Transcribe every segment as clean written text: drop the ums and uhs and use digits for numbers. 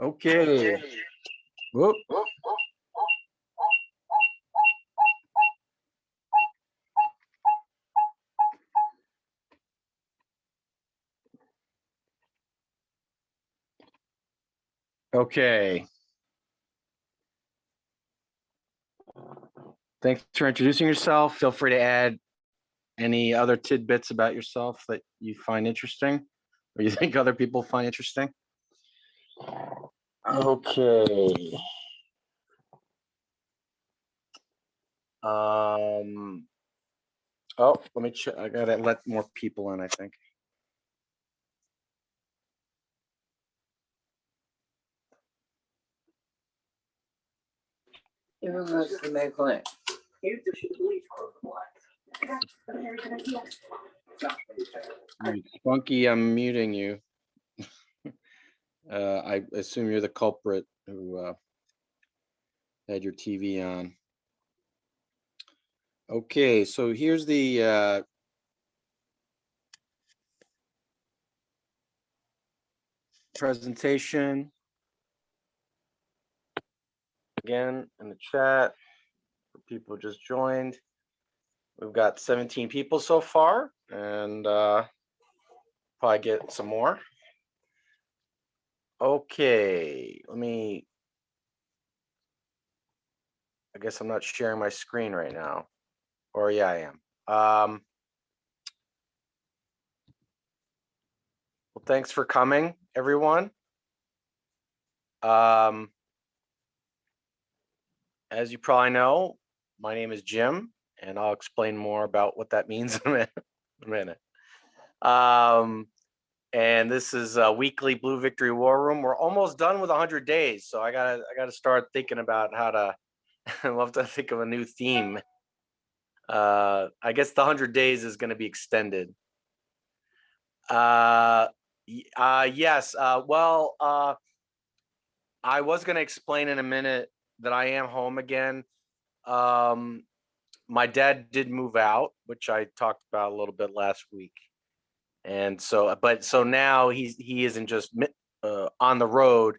Okay. Whoop. Okay. Thanks for introducing yourself. Feel free to add any other tidbits about yourself that you find interesting or you think other people find interesting. Okay. Oh, let me check. I gotta let more people in, I think. Spunky, I'm muting you. I assume you're the culprit who had your TV on. Okay, so here's the presentation. Again, in the chat, for people who just joined. We've got 17 people so far, and probably get some more. Okay, I guess I'm not sharing my screen right now. Or yeah, I am. Well, thanks for coming, everyone. As you probably know, my name is Jim, and I'll explain more about what that means in a minute. And this is a weekly Blue Victory War Room. We're almost done with 100 days, so I gotta start thinking about how to. We'll have to think of a new theme. I guess the 100 days is going to be extended. Yes. Well, I was going to explain in a minute that I am home again. My dad did move out, which I talked about a little bit last week. And so, so now he isn't just on the road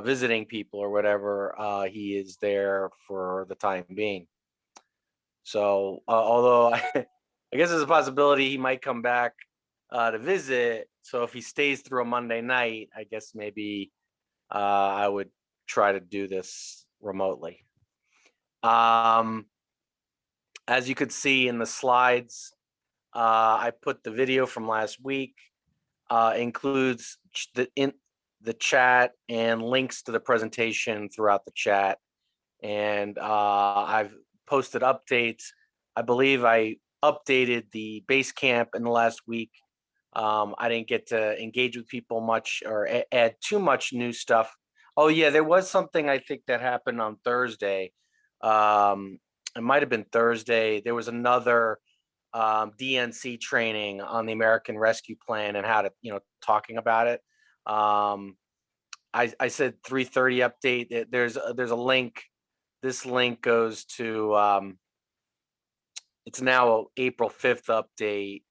visiting people or whatever. He is there for the time being. So, although I guess there's a possibility he might come back to visit. So if he stays through a Monday night, I guess maybe I would try to do this remotely. As you could see in the slides, I put the video from last week. Includes in the chat and links to the presentation throughout the chat. And I've posted updates. I believe I updated the Basecamp in the last week. I didn't get to engage with people much or add too much new stuff. Oh yeah, there was something I think that happened on Thursday. It might have been Thursday. There was another DNC training on the American Rescue Plan and how to, talking about it. I said 3:30 update. There's a link. This link goes to it's now April 5th update.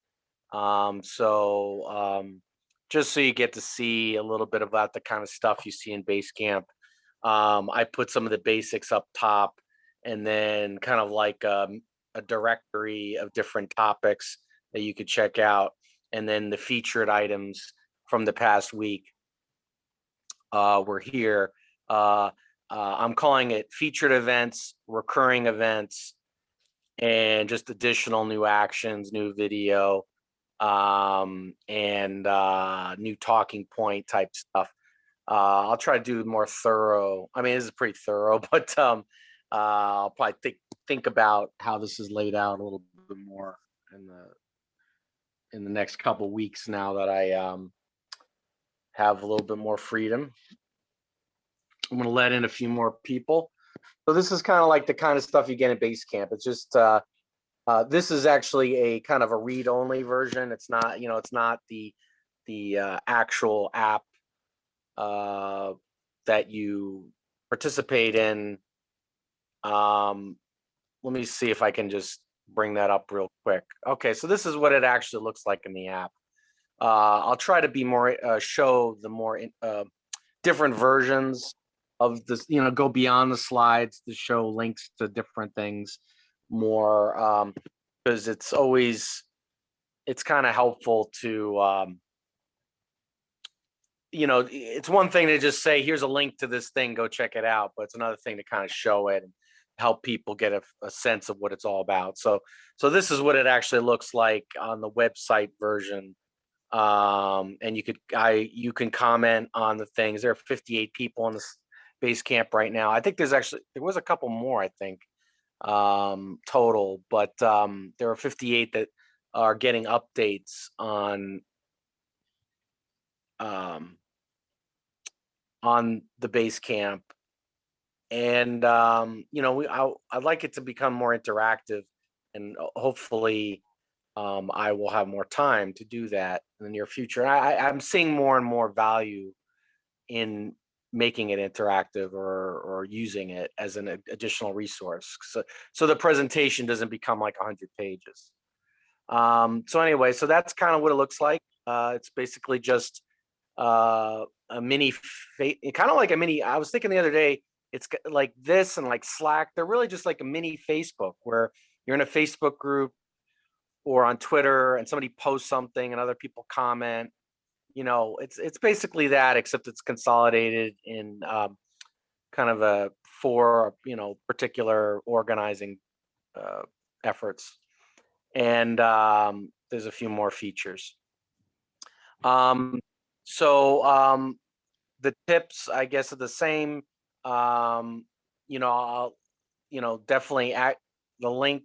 Just so you get to see a little bit about the kind of stuff you see in Basecamp. I put some of the basics up top and then kind of like a directory of different topics that you could check out. And then the featured items from the past week were here. I'm calling it featured events, recurring events, and just additional new actions, new video, and new talking point type stuff. I'll try to do more thorough. I mean, this is pretty thorough, but I'll probably think about how this is laid out a little bit more in the next couple weeks now that I have a little bit more freedom. I'm going to let in a few more people. So this is kind of like the kind of stuff you get in Basecamp. It's just this is actually a kind of a read-only version. It's not, it's not the actual app that you participate in. Let me see if I can just bring that up real quick. Okay, so this is what it actually looks like in the app. I'll try to be more show the more different versions of this, go beyond the slides to show links to different things more, because it's kind of helpful to, it's one thing to just say, here's a link to this thing, go check it out. But it's another thing to kind of show it and help people get a sense of what it's all about. So this is what it actually looks like on the website version. And you can comment on the things. There are 58 people on this Basecamp right now. I think there was a couple more, I think, total, but there are 58 that are getting updates on the Basecamp. And I'd like it to become more interactive, and hopefully I will have more time to do that in the near future. I'm seeing more and more value in making it interactive or using it as an additional resource. So the presentation doesn't become like 100 pages. So anyway, so that's kind of what it looks like. It's basically just a mini, kind of like a mini. I was thinking the other day, it's like this and like Slack. They're really just like a mini Facebook where you're in a Facebook group or on Twitter and somebody posts something and other people comment. It's basically that, except it's consolidated in kind of a for particular organizing efforts. And there's a few more features. So the tips, I guess, are the same. I'll definitely the link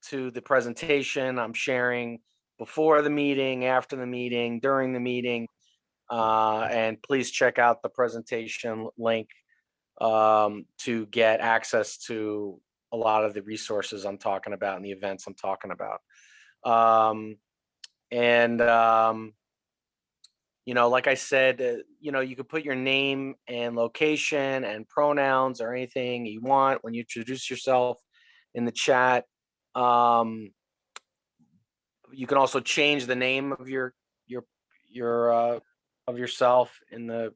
to the presentation I'm sharing before the meeting, after the meeting, during the meeting, and please check out the presentation link to get access to a lot of the resources I'm talking about and the events I'm talking about. Like I said, you could put your name and location and pronouns or anything you want when you introduce yourself in the chat. You can also change the name of of yourself in the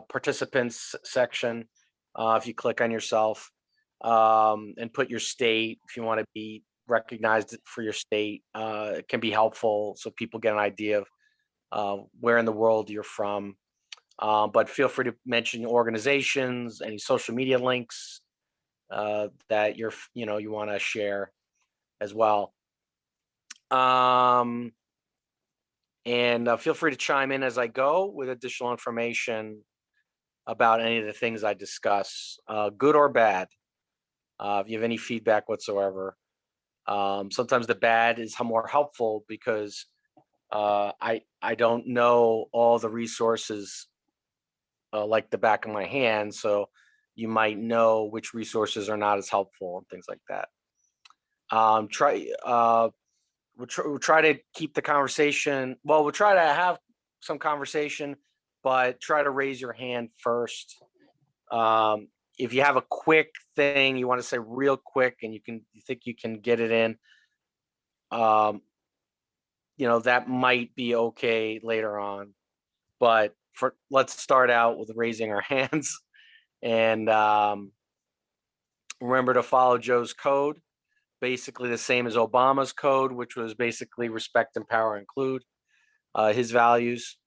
participants section if you click on yourself, and put your state if you want to be recognized for your state. It can be helpful so people get an idea of where in the world you're from. But feel free to mention organizations, any social media links that you want to share as well. And feel free to chime in as I go with additional information about any of the things I discuss, good or bad. If you have any feedback whatsoever. Sometimes the bad is more helpful because I don't know all the resources like the back of my hand, so you might know which resources are not as helpful and things like that. We'll try to keep the conversation. Well, we'll try to have some conversation, but try to raise your hand first. If you have a quick thing you want to say real quick and you think you can get it in, that might be okay later on. But let's start out with raising our hands, and remember to follow Joe's code. Basically the same as Obama's code, which was basically respect, empower, include, his values.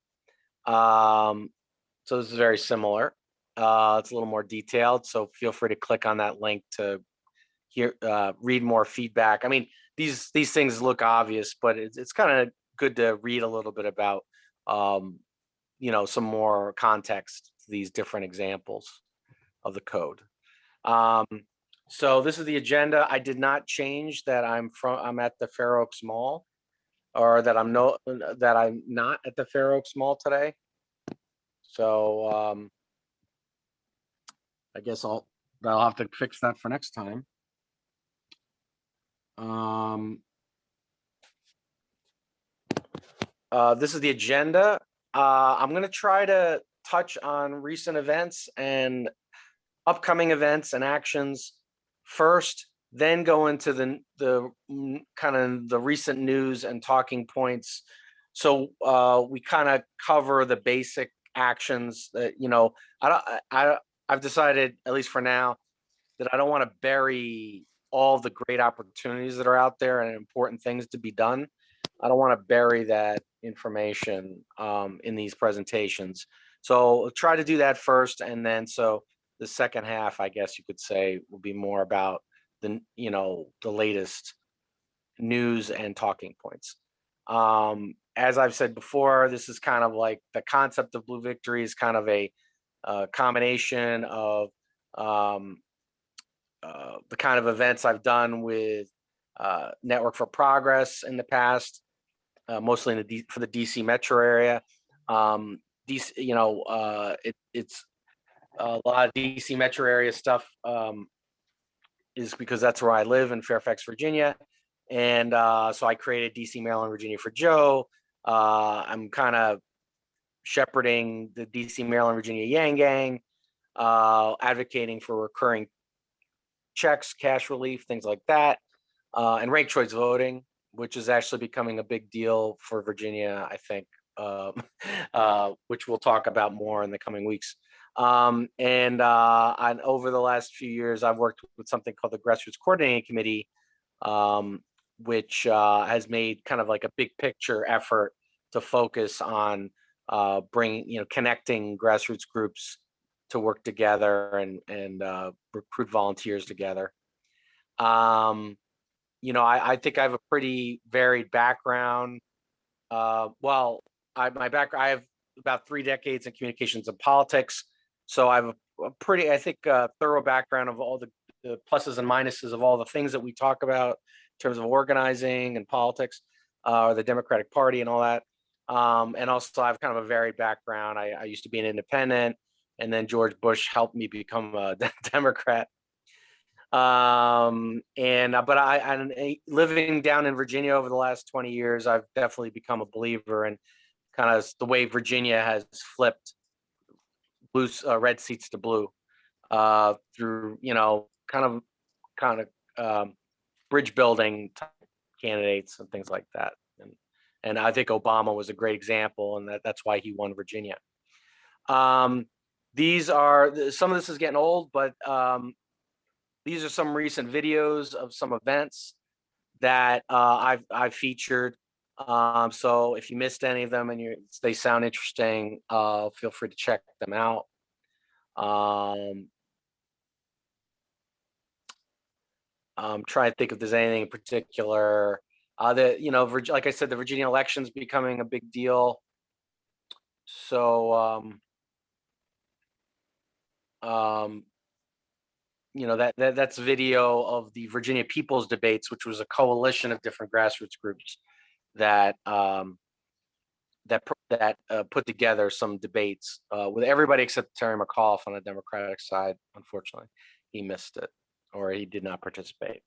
So this is very similar. It's a little more detailed, so feel free to click on that link to read more feedback. I mean, these things look obvious, but it's kind of good to read a little bit about some more context to these different examples of the code. So this is the agenda. I did not change that I'm at the Fair Oaks Mall, or that I'm not at the Fair Oaks Mall today. So I guess I'll have to fix that for next time. This is the agenda. I'm going to try to touch on recent events and upcoming events and actions first, then go into the kind of the recent news and talking points. So we kind of cover the basic actions that, I've decided, at least for now, that I don't want to bury all the great opportunities that are out there and important things to be done. I don't want to bury that information in these presentations. So I'll try to do that first, and then so the second half, I guess you could say, will be more about the latest news and talking points. As I've said before, this is kind of like the concept of Blue Victory is kind of a combination of the kind of events I've done with Network for Progress in the past, mostly for the DC metro area. DC, it's a lot of DC metro area stuff is because that's where I live in Fairfax, Virginia. And so I created DC, Maryland, Virginia for Joe. I'm kind of shepherding the DC, Maryland, Virginia Yang Gang, advocating for recurring checks, cash relief, things like that, and ranked choice voting, which is actually becoming a big deal for Virginia, I think, which we'll talk about more in the coming weeks. And over the last few years, I've worked with something called the Grassroots Coordinating Committee, which has made kind of like a big picture effort to focus on connecting grassroots groups to work together and recruit volunteers together. I think I have a pretty varied background. I have about 3 decades in communications and politics. So I have a pretty, I think, thorough background of all the pluses and minuses of all the things that we talk about in terms of organizing and politics, or the Democratic Party and all that. And also I have kind of a varied background. I used to be an independent, and then George Bush helped me become a Democrat. But I living down in Virginia over the last 20 years, I've definitely become a believer in kind of the way Virginia has flipped red seats to blue through kind of bridge building type candidates and things like that. And I think Obama was a great example, and that's why he won Virginia. These are some of this is getting old, but these are some recent videos of some events that I've featured. So if you missed any of them and they sound interesting, feel free to check them out. I'm trying to think if there's anything in particular. Like I said, the Virginia election's becoming a big deal. So that's video of the Virginia People's Debates, which was a coalition of different grassroots groups that put together some debates with everybody except Terry McAuliffe on the Democratic side. Unfortunately, he missed it, or he did not participate.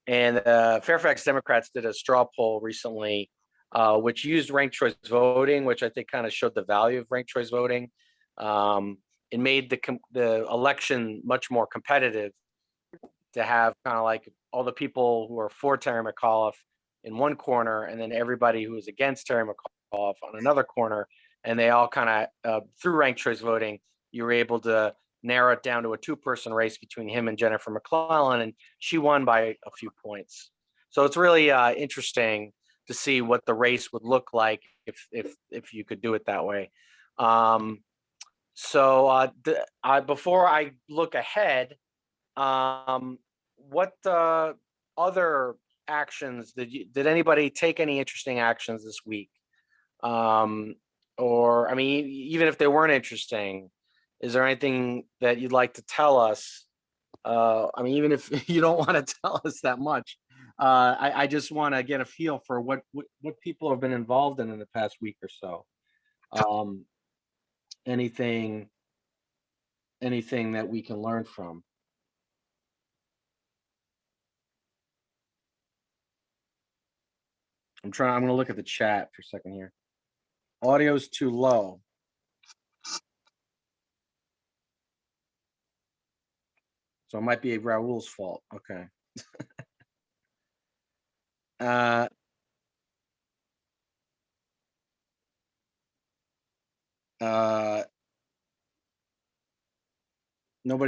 And Fairfax Democrats did a straw poll recently, which used ranked choice voting, which I think kind of showed the value of ranked choice voting. It made the election much more competitive to have kind of like all the people who are for Terry McAuliffe in one corner, and then everybody who is against Terry McAuliffe on another corner, and they all kind of through ranked choice voting, you were able to narrow it down to a 2-person race between him and Jennifer McClellan, and she won by a few points. So it's really interesting to see what the race would look like if you could do it that way. Before I look ahead, what other actions did anybody take any interesting actions this week? Or I mean, even if they weren't interesting, is there anything that you'd like to tell us? I mean, even if you don't want to tell us that much, I just want to get a feel for what people have been involved in the past week or so. Anything that we can learn from. I'm going to look at the chat for a second here. Audio's too low. So it might be Raul's fault. Okay. Nobody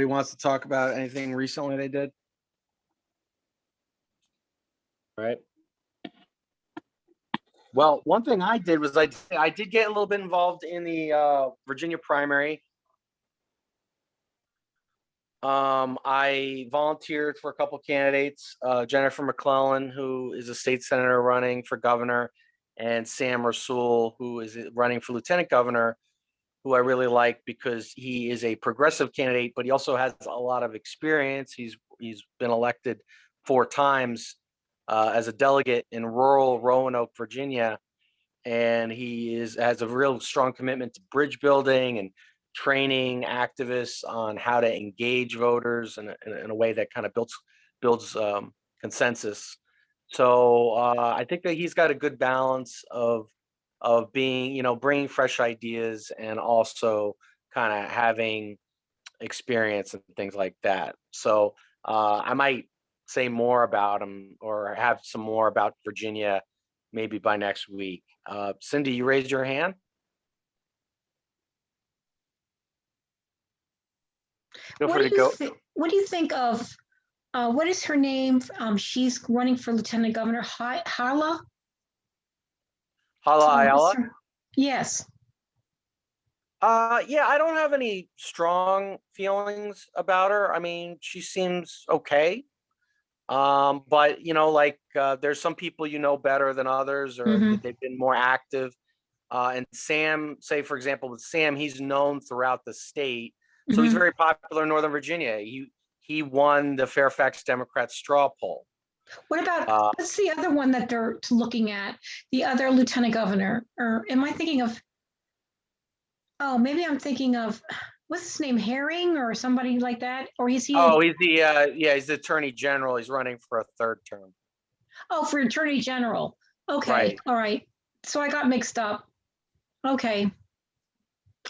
wants to talk about anything recently they did? Right. Well, one thing I did was I did get a little bit involved in the Virginia primary. I volunteered for a couple candidates, Jennifer McClellan, who is a state senator running for governor, and Sam Rasool, who is running for lieutenant governor, who I really like because he is a progressive candidate, but he also has a lot of experience. He's been elected 4 times as a delegate in rural Roanoke, Virginia, and has a real strong commitment to bridge building and training activists on how to engage voters in a way that kind of builds consensus. So I think that he's got a good balance of being, bringing fresh ideas and also kind of having experience and things like that. So I might say more about him or have some more about Virginia maybe by next week. Cindy, you raised your hand. Feel free to go. What do you think of, what is her name? She's running for Lieutenant Governor, Hala? Hala Ayala? Yes. Yeah, I don't have any strong feelings about her. I mean, she seems okay. But there's some people better than others, or they've been more active. And Sam, say for example, with Sam, he's known throughout the state, so he's very popular in Northern Virginia. He won the Fairfax Democrats straw poll. What about what's the other one that they're looking at? The other lieutenant governor, or am I thinking of? Oh, maybe I'm thinking of what's his name, Herring or somebody like that, or is he? Oh, he's he's the attorney general. He's running for a 3rd term. Oh, for attorney general. Okay, right. All right. So I got mixed up. Okay.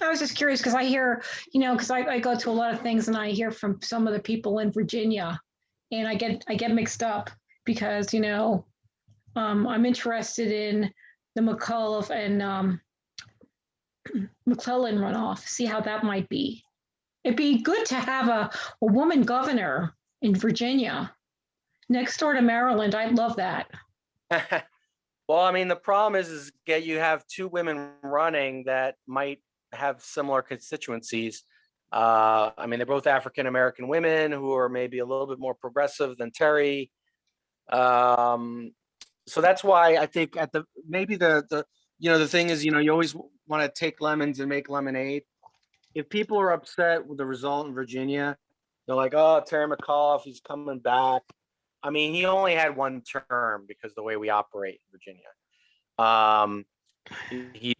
I was just curious because I hear, because I go to a lot of things and I hear from some of the people in Virginia, and I get mixed up because I'm interested in the McCullough and McClellan runoff. See how that might be. It'd be good to have a woman governor in Virginia, next door to Maryland. I'd love that. Well, I mean, the problem is you have 2 women running that might have similar constituencies. I mean, they're both African American women who are maybe a little bit more progressive than Terry. So that's why I think maybe the thing is, you always want to take lemons and make lemonade. If people are upset with the result in Virginia, they're like, "Oh, Terry McAuliffe, he's coming back." I mean, he only had 1 term because of the way we operate in Virginia. He's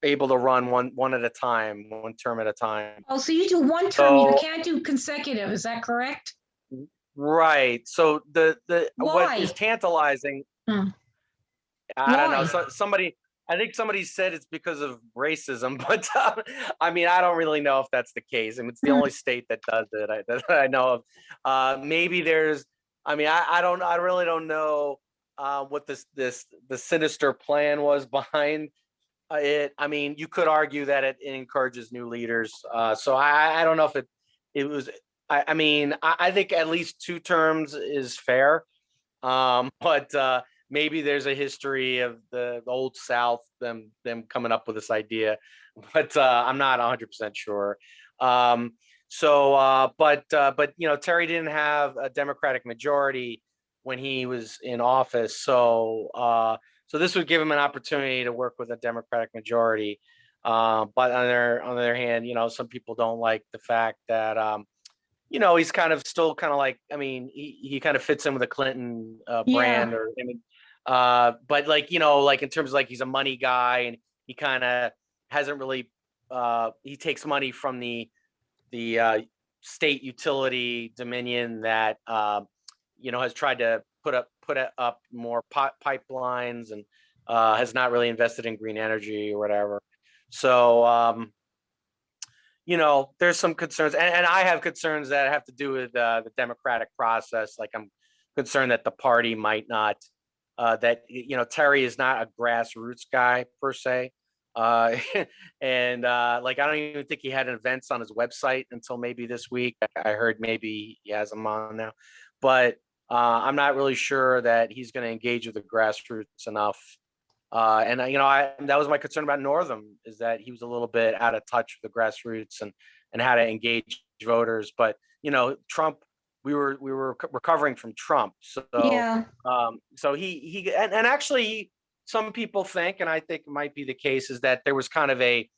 able to run one at a time, 1 term at a time. Oh, so you do 1 term, you can't do consecutive, is that correct? Right. So Why? what is tantalizing, I don't know. So I think somebody said it's because of racism, but I mean, I don't really know if that's the case. I mean, it's the only state that does it that I know of. Maybe there's, I mean, I really don't know what the sinister plan was behind it. I mean, you could argue that it encourages new leaders. So I don't know if it was. I mean, I think at least 2 terms is fair. But maybe there's a history of the old South, them coming up with this idea, but I'm not 100% sure. But Terry didn't have a Democratic majority when he was in office, so this would give him an opportunity to work with a Democratic majority. But on the other hand, some people don't like the fact that he's kind of still kind of like, I mean, he kind of fits in with the Clinton brand, or I mean, but like in terms of like he's a money guy, and he kind of hasn't really he takes money from the state utility Dominion that has tried to put up more pipelines, and has not really invested in green energy or whatever. So there's some concerns, and I have concerns that have to do with the democratic process. Like, I'm concerned that the party might not, that Terry is not a grassroots guy per se. and like I don't even think he had events on his website until maybe this week. I heard maybe he has them on now, but I'm not really sure that he's going to engage with the grassroots enough. And that was my concern about Northam, is that he was a little bit out of touch with the grassroots and how to engage voters. But Trump, we were recovering from Trump, so Yeah. so he and actually some people think, and I think it might be the case, is that there was kind of a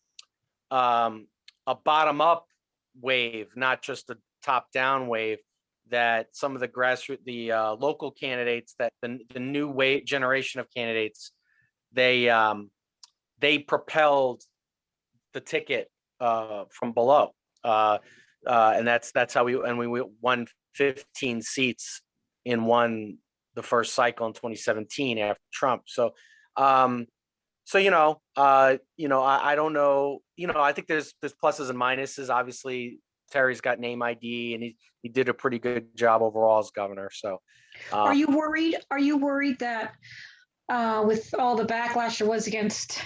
bottom up wave, not just a top down wave, that some of the grassroots, the local candidates, that the new wave generation of candidates, they propelled the ticket from below, and that's how we won 15 seats in the first cycle in 2017 after Trump. So I don't know. I think there's pluses and minuses. Obviously, Terry's got name ID, and he did a pretty good job overall as governor. So, Are you worried? Are you worried that with all the backlash there was against,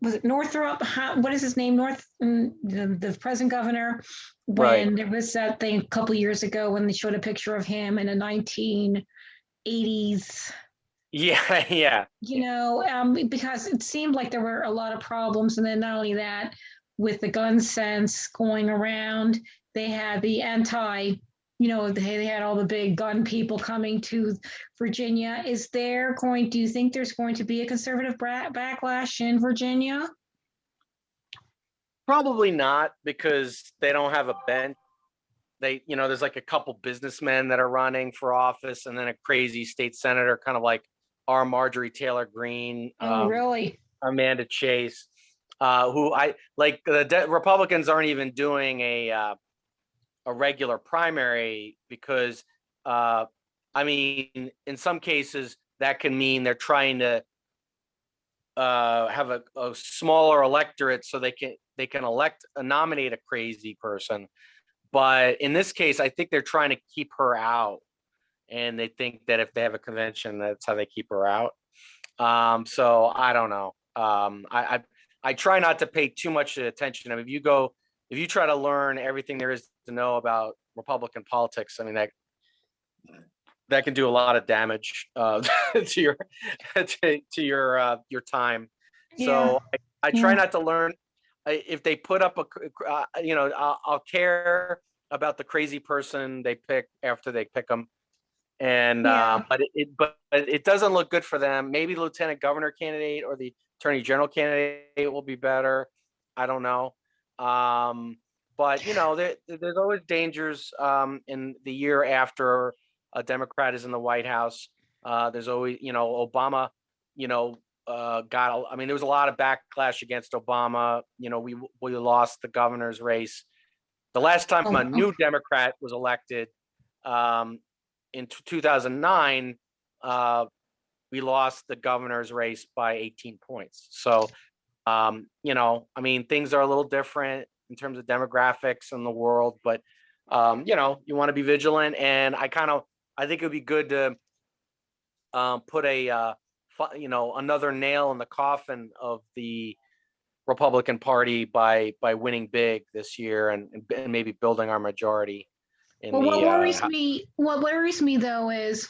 was it Northrop? What is his name? The present governor. Right. When there was that thing a couple years ago when they showed a picture of him in a 1980s. Yeah, yeah. Because it seemed like there were a lot of problems, and then not only that, with the gun sense going around, they had the they had all the big gun people coming to Virginia. Do you think there's going to be a conservative backlash in Virginia? Probably not, because they don't have a bench. There's like a couple businessmen that are running for office, and then a crazy state senator, kind of like our Marjorie Taylor Greene, Oh, really? Amanda Chase, who I like. The Republicans aren't even doing a regular primary because, in some cases that can mean they're trying to have a smaller electorate so they can nominate a crazy person. But in this case, I think they're trying to keep her out, and they think that if they have a convention, that's how they keep her out. So I don't know. I try not to pay too much attention. I mean, if you try to learn everything there is to know about Republican politics, I mean, that can do a lot of damage to your your time. So I try not to learn. If they put up I'll care about the crazy person they pick after they pick them. And but it doesn't look good for them. Maybe the lieutenant governor candidate or the attorney general candidate will be better. I don't know. But there's always dangers in the year after a Democrat is in the White House. There's always, Obama, there was a lot of backlash against Obama. We lost the governor's race. The last time a new Democrat was elected, in 2009, we lost the governor's race by 18 points. So, things are a little different in terms of demographics in the world, but, you want to be vigilant. And I think it would be good to put another nail in the coffin of the Republican Party by winning big this year and maybe building our majority. What worries me though is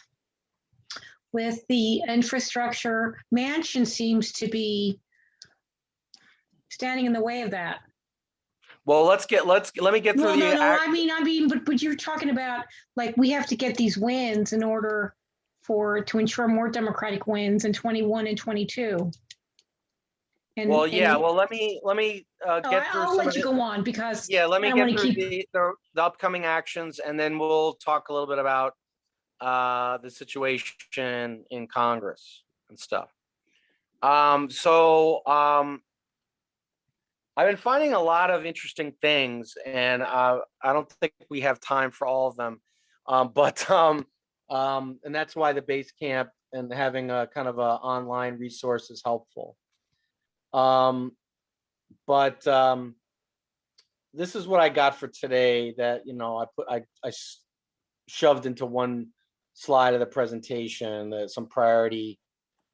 with the infrastructure, Manchin seems to be standing in the way of that. Well, let me get through but you're talking about, like, we have to get these wins in order to ensure more Democratic wins in 21 and 22. Let me get through. I'll let you go on, because let me get through the upcoming actions, and then we'll talk a little bit about the situation in Congress and stuff. I've been finding a lot of interesting things, and I don't think we have time for all of them. And that's why the Basecamp and having a kind of a online resource is helpful. This is what I got for today that, I shoved into one slide of the presentation, some priority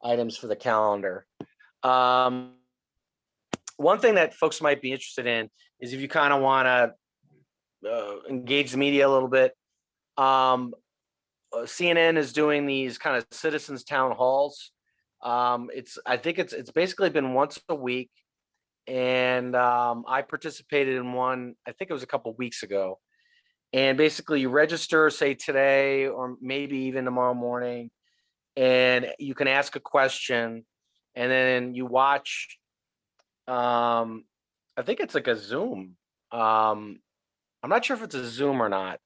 items for the calendar. one thing that folks might be interested in is if you kind of want to engage the media a little bit. CNN is doing these kind of citizens town halls. I think it's basically been once a week, and I participated in one. I think it was a couple weeks ago, and basically you register, say today or maybe even tomorrow morning, and you can ask a question, and then you watch. I think it's like a Zoom. I'm not sure if it's a Zoom or not,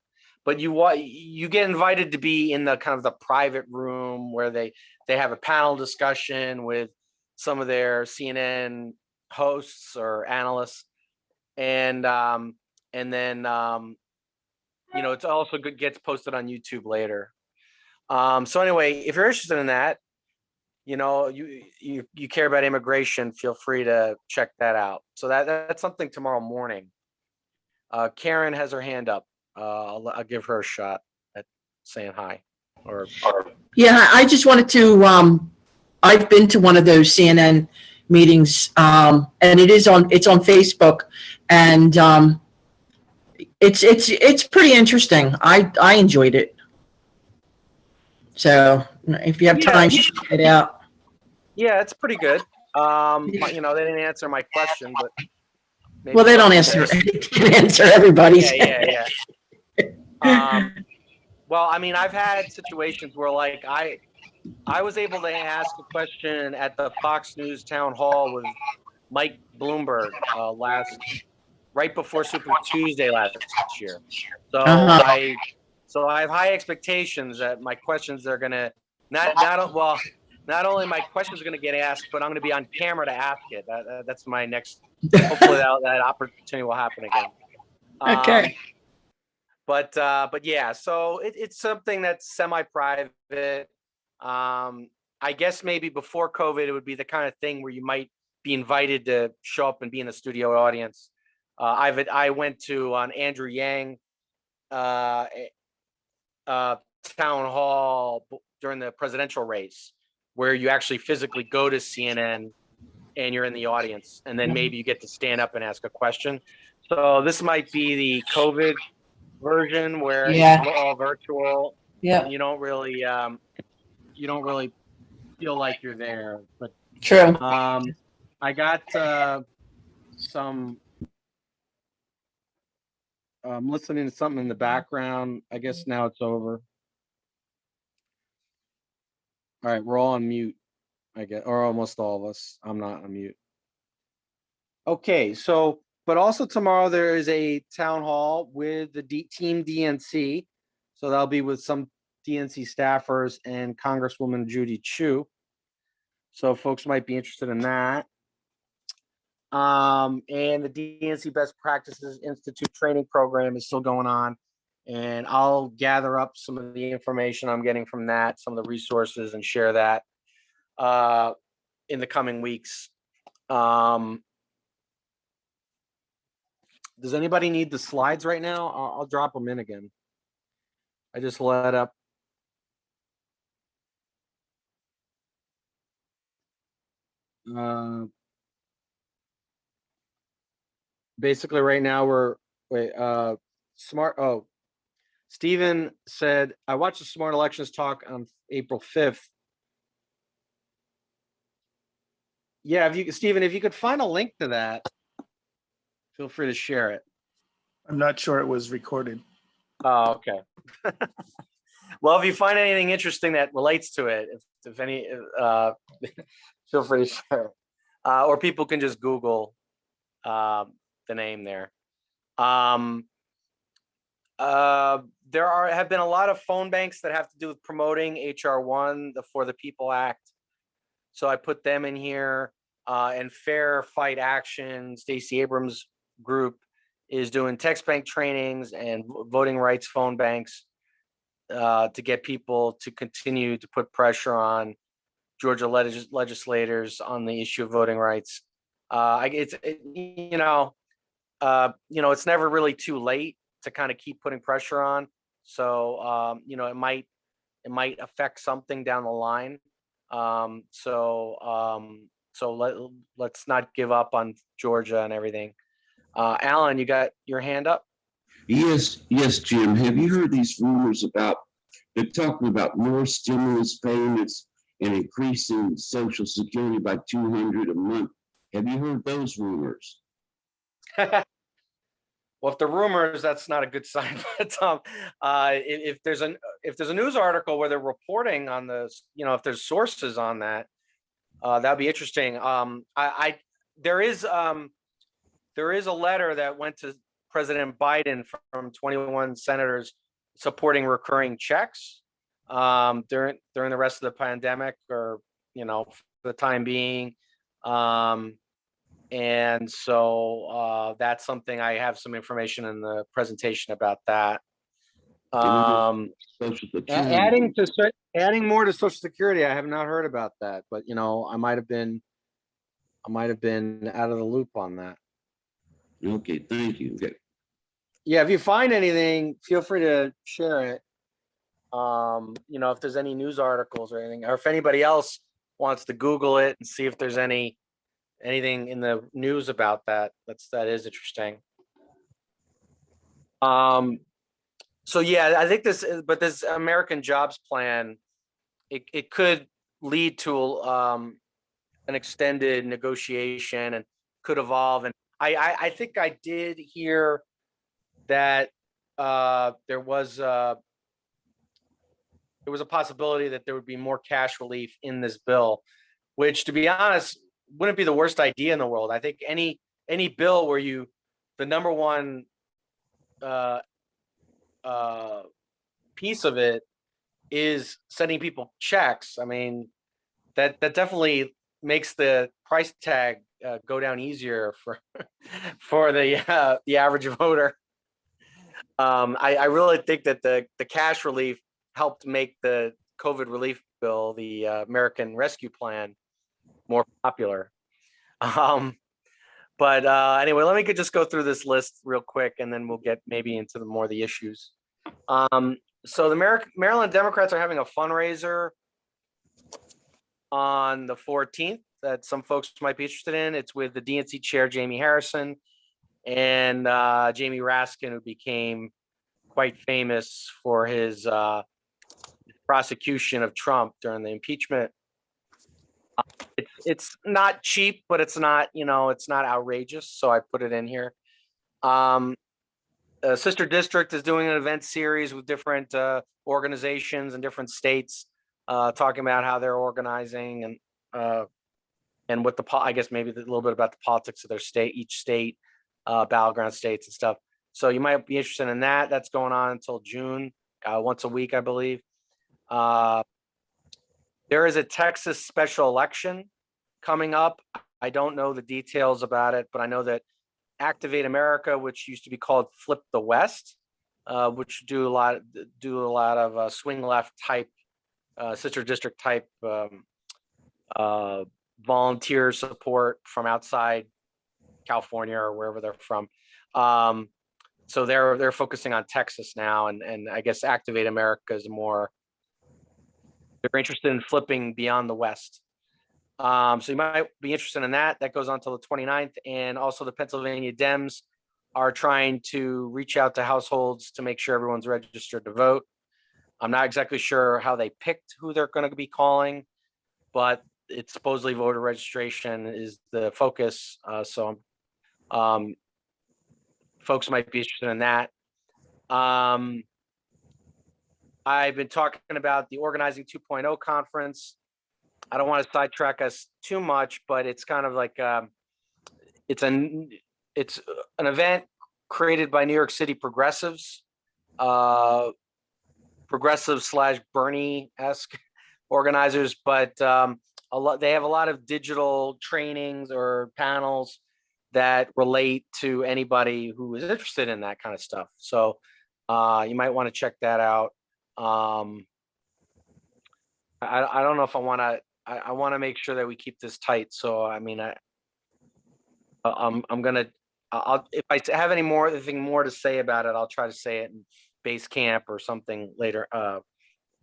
but you get invited to be in the kind of the private room where they have a panel discussion with some of their CNN hosts or analysts, and then it's also good, gets posted on YouTube later. So anyway, if you're interested in that, you care about immigration, feel free to check that out. So that's something tomorrow morning. Karen has her hand up. I'll give her a shot at saying hi. Yeah, I just wanted to. I've been to one of those CNN meetings, and it's on Facebook, and it's pretty interesting. I enjoyed it. So if you have time, check it out. Yeah, it's pretty good. They didn't answer my question, but well, they don't answer. They can answer everybody's. Yeah. Well, I mean, I've had situations where, like, I was able to ask a question at the Fox News town hall with Mike Bloomberg right before Super Tuesday last year. So I have high expectations that my questions are gonna not only my questions are going to get asked, but I'm going to be on camera to ask it. That's my next. Hopefully that opportunity will happen again. Okay. But yeah, so it's something that's semi-private. I guess maybe before COVID, it would be the kind of thing where you might be invited to show up and be in the studio audience. I went to an Andrew Yang town hall during the presidential race, where you actually physically go to CNN and you're in the audience, and then maybe you get to stand up and ask a question. So this might be the COVID version where it's all virtual. Yeah. And you don't really feel like you're there. But true. I got some. I'm listening to something in the background. I guess now it's over. All right, we're all on mute, I guess, or almost all of us. I'm not on mute. Okay, so, but also tomorrow there is a town hall with the team DNC. So that'll be with some DNC staffers and Congresswoman Judy Chu. So folks might be interested in that. And the DNC Best Practices Institute training program is still going on. And I'll gather up some of the information I'm getting from that, some of the resources, and share that in the coming weeks. Does anybody need the slides right now? I'll drop them in again. I just let up. Basically right now we're Stephen said, I watched the Smart Elections talk on April 5th. Yeah, Stephen, if you could find a link to that, feel free to share it. I'm not sure it was recorded. Oh, okay. Well, if you find anything interesting that relates to it, if any, feel free to share it. Or people can just Google the name there. There have been a lot of phone banks that have to do with promoting HR1, the For the People Act. So I put them in here. And Fair Fight Action, Stacey Abrams' group, is doing text bank trainings and voting rights phone banks to get people to continue to put pressure on Georgia legislators on the issue of voting rights. It's never really too late to kind of keep putting pressure on. So it might affect something down the line. So let's not give up on Georgia and everything. Alan, you got your hand up? Yes, Jim. Have you heard these rumors about, they're talking about more stimulus payments and increasing Social Security by $200 a month? Have you heard those rumors? Well, if the rumors, that's not a good sign. But if there's a news article where they're reporting on this, if there's sources on that, that'd be interesting. There is a letter that went to President Biden from 21 senators supporting recurring checks during the rest of the pandemic, or for the time being. And so that's something, I have some information in the presentation about that. Social Security. Adding more to Social Security, I have not heard about that, but I might have been out of the loop on that. Okay, thank you. Okay. Yeah, if you find anything, feel free to share it. If there's any news articles or anything, or if anybody else wants to Google it and see if there's anything in the news about that, that is interesting. So yeah, I think this American Jobs Plan, it could lead to an extended negotiation and could evolve. And I think I did hear that there was a possibility that there would be more cash relief in this bill, which, to be honest, wouldn't be the worst idea in the world. I think any bill where the number one piece of it is sending people checks. I mean, that definitely makes the price tag go down easier for the average voter. I really think that the cash relief helped make the COVID relief bill, the American Rescue Plan, more popular. But anyway, let me just go through this list real quick, and then we'll get maybe into more of the issues. So the Maryland Democrats are having a fundraiser on the 14th that some folks might be interested in. It's with the DNC chair, Jamie Harrison, and Jamie Raskin, who became quite famous for his prosecution of Trump during the impeachment. It's not cheap, but it's not outrageous, so I put it in here. Sister District is doing an event series with different organizations in different states, talking about how they're organizing and what I guess maybe a little bit about the politics of their state, each state, battleground states and stuff. So you might be interested in that. That's going on until June, once a week, I believe. There is a Texas special election coming up. I don't know the details about it, but I know that Activate America, which used to be called Flip the West, which do a lot of swing left type, sister district type volunteer support from outside California or wherever they're from. So they're focusing on Texas now, and I guess Activate America is they're interested in flipping beyond the West. So you might be interested in that. That goes on till the 29th. And also the Pennsylvania Dems are trying to reach out to households to make sure everyone's registered to vote. I'm not exactly sure how they picked who they're going to be calling, but it's supposedly voter registration is the focus. So folks might be interested in that. I've been talking about the Organizing 2.0 conference. I don't want to sidetrack us too much, but it's kind of like it's an event created by New York City progressives, progressive/Bernie-esque organizers, but they have a lot of digital trainings or panels that relate to anybody who is interested in that kind of stuff. So you might want to check that out. I don't know if I want to. I want to make sure that we keep this tight. So I mean, I'm gonna. If I have anything more to say about it, I'll try to say it in Basecamp or something later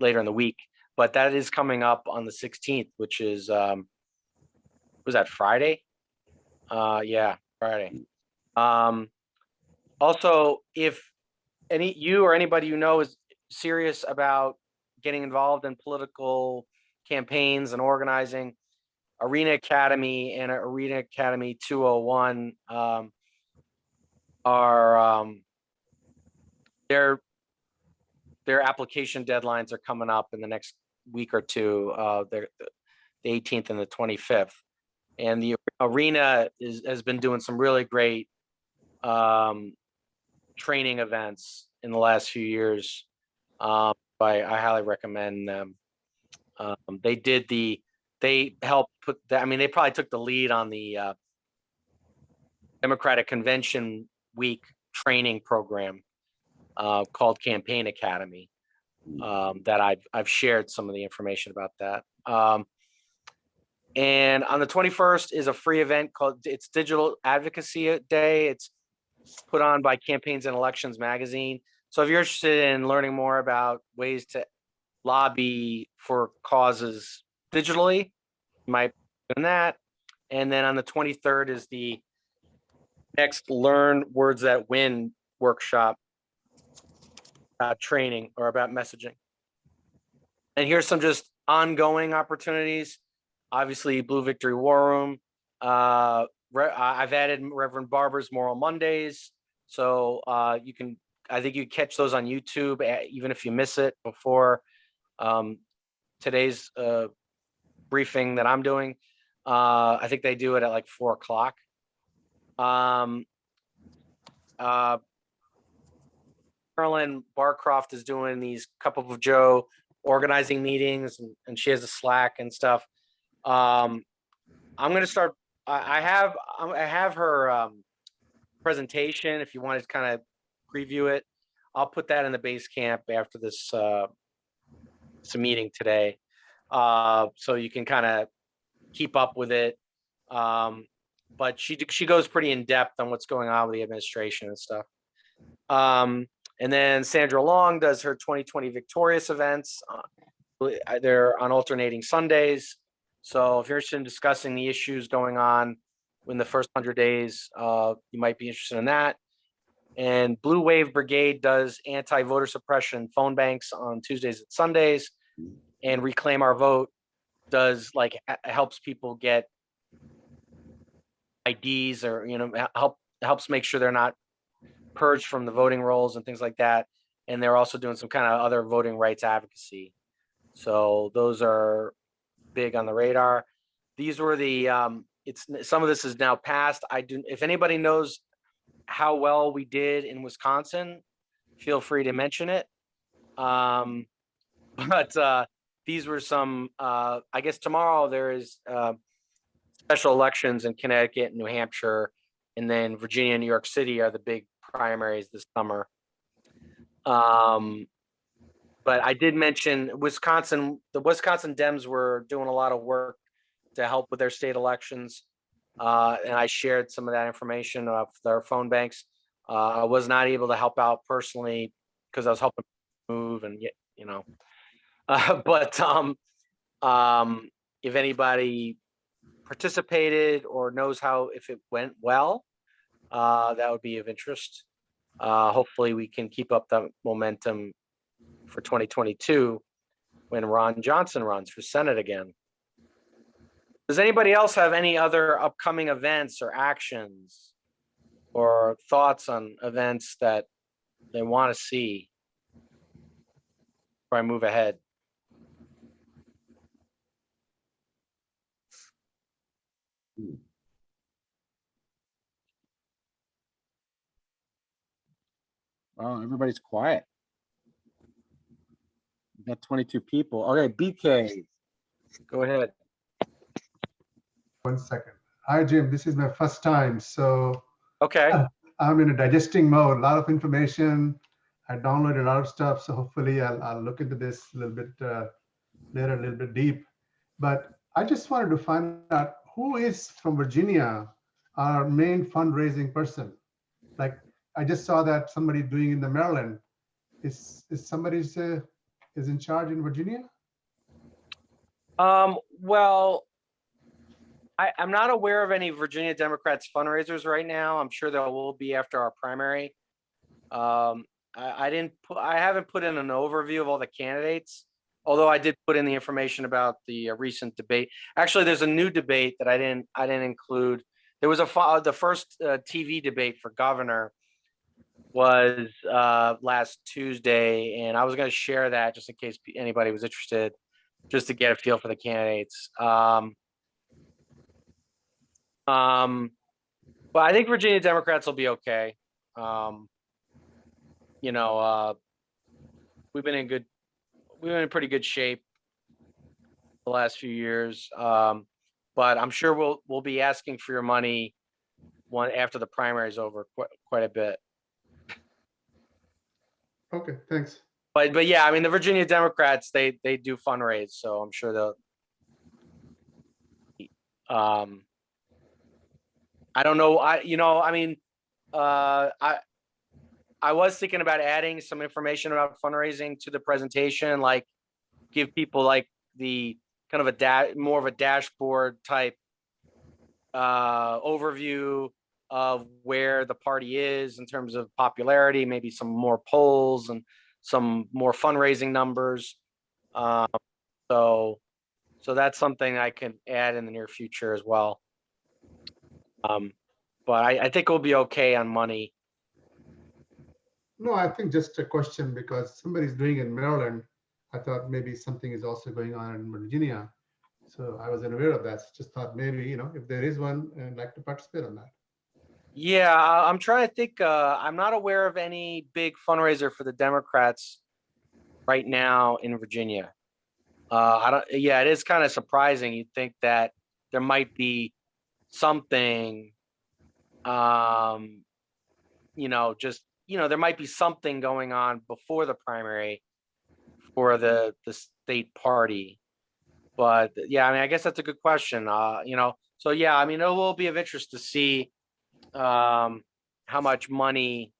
in the week. But that is coming up on the 16th, which is was that Friday? Yeah, Friday. Also, if you or anybody you know is serious about getting involved in political campaigns and organizing, Arena Academy and Arena Academy 201 are their application deadlines are coming up in the next week or two. They're the 18th and the 25th, and the Arena has been doing some really great training events in the last few years. I highly recommend them. They helped put that. I mean, they probably took the lead on the Democratic Convention Week training program called Campaign Academy. That I've shared some of the information about that. And on the 21st is a free event called it's Digital Advocacy Day. It's put on by Campaigns and Elections magazine. So if you're interested in learning more about ways to lobby for causes digitally, you might be doing that. And then on the 23rd is the next Learn Words That Win workshop training or about messaging. And here's some just ongoing opportunities. Obviously, Blue Victory War Room. I've added Reverend Barber's Moral Mondays. So I think you catch those on YouTube, even if you miss it before today's briefing that I'm doing. I think they do it at like 4 o'clock. Carolyn Barcroft is doing these Cup of Joe organizing meetings, and she has a Slack and stuff. I'm going to start. I have her presentation. If you want to kind of preview it, I'll put that in the Basecamp after this meeting today, so you can kind of keep up with it. But she goes pretty in depth on what's going on with the administration and stuff. And then Sandra Long does her 2020 Victorious events. They're on alternating Sundays. So if you're interested in discussing the issues going on in the first 100 days, you might be interested in that. And Blue Wave Brigade does anti-voter suppression phone banks on Tuesdays and Sundays. And Reclaim Our Vote does helps people get IDs or, helps make sure they're not purged from the voting rolls and things like that. And they're also doing some kind of other voting rights advocacy. So those are big on the radar. These were the some of this is now passed. If anybody knows how well we did in Wisconsin, feel free to mention it. But these were some, I guess tomorrow there is special elections in Connecticut, New Hampshire, and then Virginia and New York City are the big primaries this summer. But I did mention Wisconsin. The Wisconsin Dems were doing a lot of work to help with their state elections. And I shared some of that information of their phone banks. I was not able to help out personally because I was helping move and but if anybody participated or knows if it went well, that would be of interest. Hopefully we can keep up the momentum for 2022 when Ron Johnson runs for Senate again. Does anybody else have any other upcoming events or actions or thoughts on events that they want to see before I move ahead? Well, everybody's quiet. We've got 22 people. Okay, BK, go ahead. 1 second. Hi, Jim. This is my first time. So Okay. I'm in a digesting mode, a lot of information. I downloaded a lot of stuff. So hopefully I'll look into this a little bit later, a little bit deep. But I just wanted to find out who is from Virginia, our main fundraising person. Like I just saw that somebody doing in the Maryland. Is somebody is in charge in Virginia? Well, I'm not aware of any Virginia Democrats fundraisers right now. I'm sure there will be after our primary. I haven't put in an overview of all the candidates, although I did put in the information about the recent debate. Actually, there's a new debate that I didn't include. There was the first TV debate for governor was last Tuesday, and I was going to share that just in case anybody was interested, just to get a feel for the candidates. But I think Virginia Democrats will be okay. You know, we've been in pretty good shape the last few years. But I'm sure we'll be asking for your money after the primary is over quite a bit. Okay, thanks. But yeah, I mean the Virginia Democrats they do fundraise, so I'm sure they'll. I don't know. I was thinking about adding some information about fundraising to the presentation, like give people like the kind of more of a dashboard type overview of where the party is in terms of popularity, maybe some more polls and some more fundraising numbers. So that's something I can add in the near future as well. But I think we'll be okay on money. No, I think just a question because somebody's doing it in Maryland. I thought maybe something is also going on in Virginia. So I wasn't aware of that. Just thought maybe, if there is one, I'd like to participate on that. Yeah, I'm trying to think. I'm not aware of any big fundraiser for the Democrats right now in Virginia. I don't. Yeah, it is kind of surprising. You'd think that there might be something. There might be something going on before the primary for the state party. But yeah, I mean, I guess that's a good question. So yeah, I mean, it will be of interest to see how much money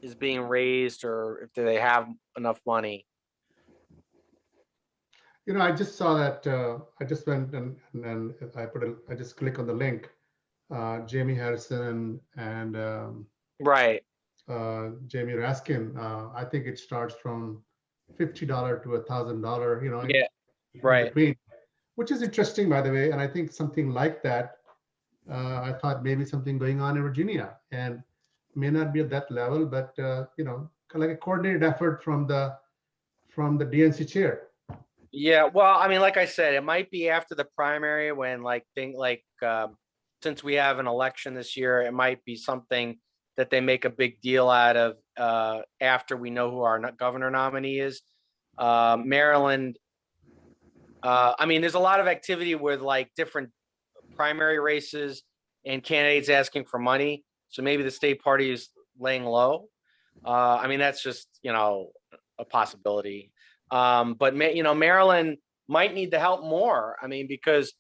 is being raised or if they have enough money. I just saw that. I just went and I just click on the link. Jamie Harrison and Right. Jamie Raskin. I think it starts from $50 to $1,000. Yeah. In Right. between, which is interesting, by the way. And I think something like that. I thought maybe something going on in Virginia, and may not be at that level, but like a coordinated effort from the DNC chair. Yeah, well, I mean, like I said, it might be after the primary when since we have an election this year, it might be something that they make a big deal out of after we know who our governor nominee is. Maryland, I mean, there's a lot of activity with like different primary races and candidates asking for money. So maybe the state party is laying low. I mean, that's just, a possibility. But Maryland might need the help more. I mean, because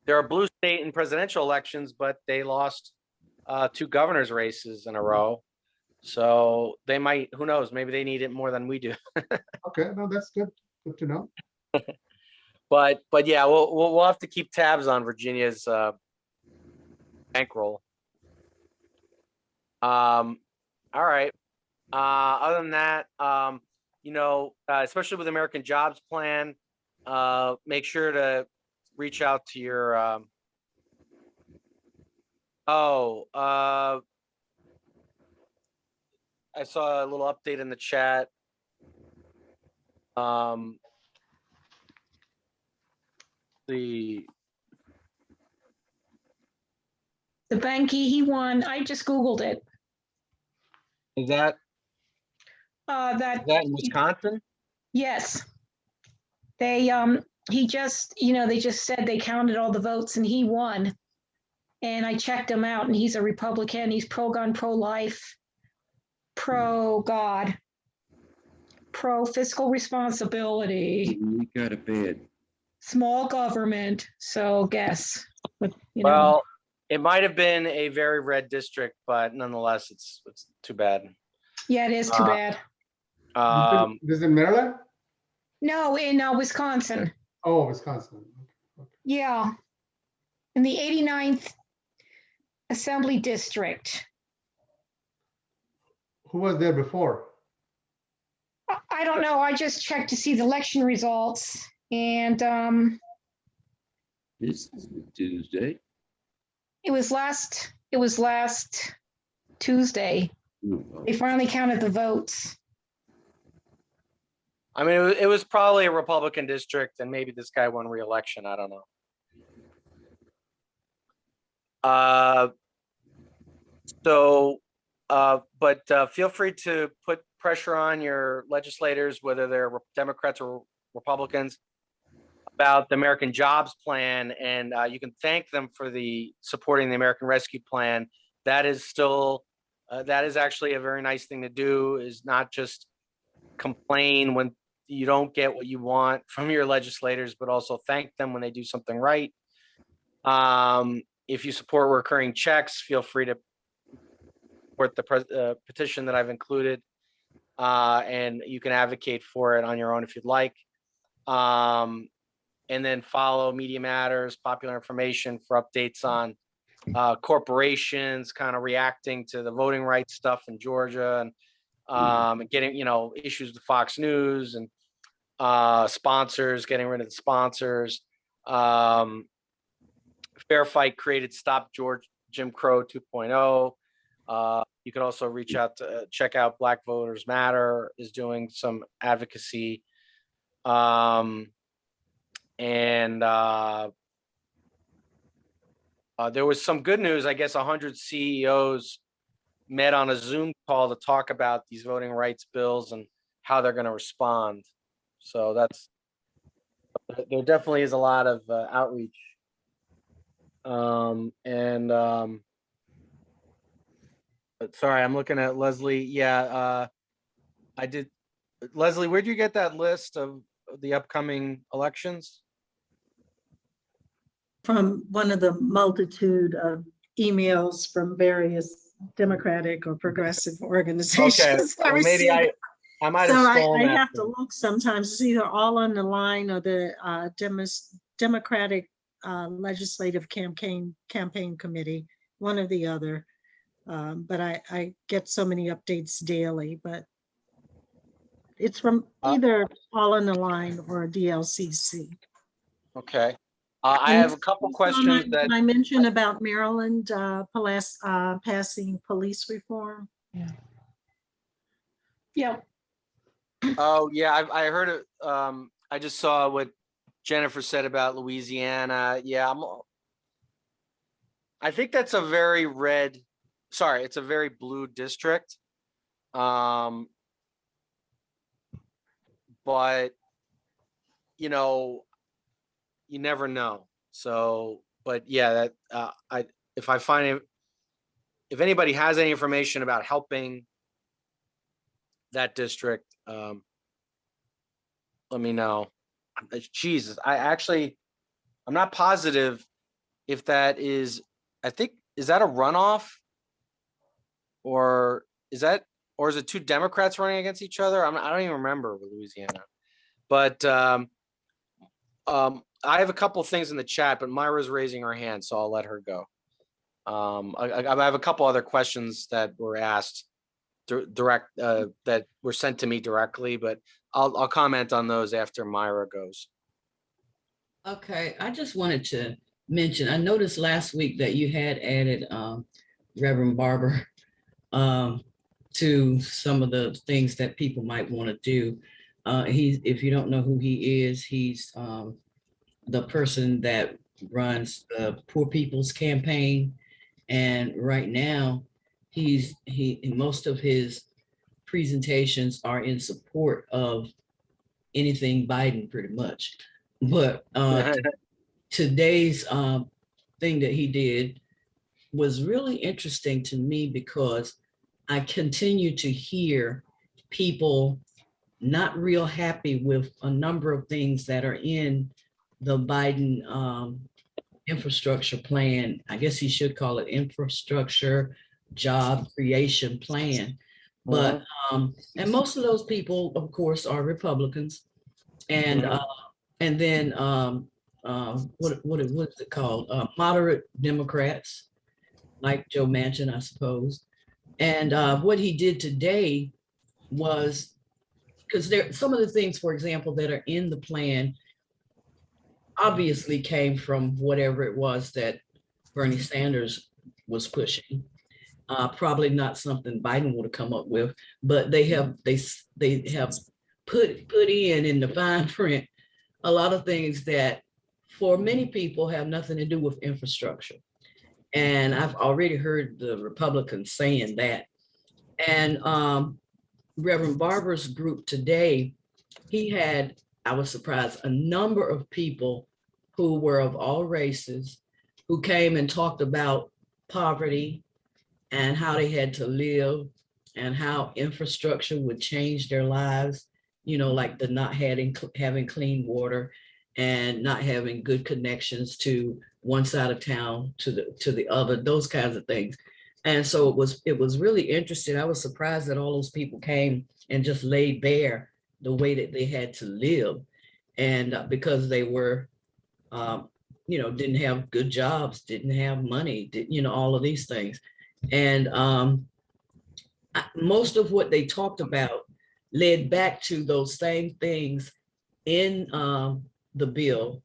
they're a blue state in presidential elections, but they lost 2 governor's races in a row. So they might, who knows, maybe they need it more than we do. Okay, no, that's good. Good to know. But yeah, we'll have to keep tabs on Virginia's bankroll. All right. Other than that, especially with American Jobs Plan, make sure to reach out to your. I saw a little update in the chat. The Banky, he won. I just Googled it. is that That in Wisconsin? Yes. He just, they just said they counted all the votes and he won. And I checked him out and he's a Republican. He's pro-gun, pro-life, pro-God, pro-fiscal responsibility, We got a bid. small government. So guess. But, Well, it might have been a very red district, but nonetheless, it's too bad. Yeah, it is too bad. This is in Maryland? No, in Wisconsin. Oh, Wisconsin. Yeah. in the 89th Assembly District. Who was there before? I don't know. I just checked to see the election results, and This is Tuesday. it was last Tuesday. Oh, They finally counted the votes. I mean, it was probably a Republican district, and maybe this guy won re-election. I don't know. But feel free to put pressure on your legislators, whether they're Democrats or Republicans, about the American Jobs Plan, and you can thank them for supporting the American Rescue Plan. That is still, that is actually a very nice thing to do, is not just complain when you don't get what you want from your legislators, but also thank them when they do something right. If you support recurring checks, feel free to support the petition that I've included, and you can advocate for it on your own if you'd like. And then follow Media Matters, Popular Information for updates on corporations kind of reacting to the voting rights stuff in Georgia, and getting, issues with Fox News, and sponsors, getting rid of the sponsors. Fair Fight created Stop Jim Crow 2.0. You can also reach out to check out Black Voters Matter is doing some advocacy. There was some good news. I guess 100 CEOs met on a Zoom call to talk about these voting rights bills and how they're going to respond. So there definitely is a lot of outreach. Sorry, I'm looking at Leslie. Yeah, I did. Leslie, where'd you get that list of the upcoming elections? From one of the multitude of emails from various Democratic or progressive organizations. Okay, well, maybe I might have stolen I that. have to look sometimes. It's either all on the line or the Democratic Legislative Campaign Committee, one or the other. But I get so many updates daily, but it's from either all on the line or DLCC. Okay. I have a couple questions that I mentioned about Maryland passing police reform. Yeah. Oh yeah, I heard it. I just saw what Jennifer said about Louisiana. Yeah, I think that's a very red. Sorry, it's a very blue district. But you never know. So, but yeah, that if anybody has any information about helping that district, let me know. Jesus, I'm not positive if that is, is that a runoff? Or is it two Democrats running against each other? I don't even remember with Louisiana. But I have a couple things in the chat, but Myra's raising her hand, so I'll let her go. I have a couple other questions that were asked that were sent to me directly, but I'll comment on those after Myra goes. Okay, I just wanted to mention, I noticed last week that you had added Reverend Barber to some of the things that people might want to do. If you don't know who he is, he's the person that runs the Poor People's Campaign. And right now, most of his presentations are in support of anything Biden, pretty much. But today's thing that he did was really interesting to me, because I continue to hear people not real happy with a number of things that are in the Biden infrastructure plan. I guess he should call it infrastructure job creation plan. But and most of those people, of course, are Republicans. And then what is it called? Moderate Democrats, like Joe Manchin, I suppose. And what he did today was, because there some of the things, for example, that are in the plan obviously came from whatever it was that Bernie Sanders was pushing. Probably not something Biden would have come up with, but they have put in the fine print a lot of things that for many people have nothing to do with infrastructure. And I've already heard the Republicans saying that. And Reverend Barber's group today, he had, I was surprised, a number of people who were of all races who came and talked about poverty and how they had to live and how infrastructure would change their lives, you know, like the not having clean water and not having good connections to one side of town to the other, those kinds of things. And so it was really interesting. I was surprised that all those people came and just laid bare the way that they had to live. And because they were, didn't have good jobs, didn't have money, all of these things. And most of what they talked about led back to those same things in the bill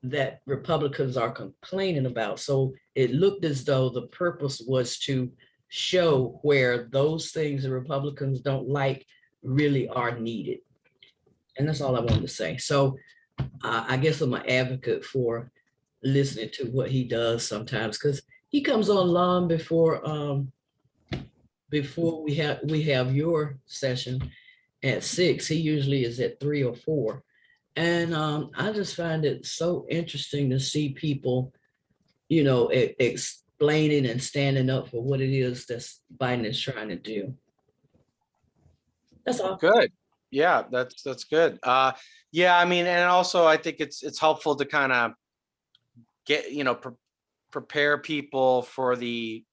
that Republicans are complaining about. So it looked as though the purpose was to show where those things the Republicans don't like really are needed. And that's all I wanted to say. So I guess I'm an advocate for listening to what he does sometimes, because he comes on long before we have your session at 6. He usually is at 3 or 4. And I just find it so interesting to see people, explaining and standing up for what it is that Biden is trying to do. That's all. Good. Yeah, that's good. Yeah, I mean, and also I think it's helpful to kind of get, prepare people for the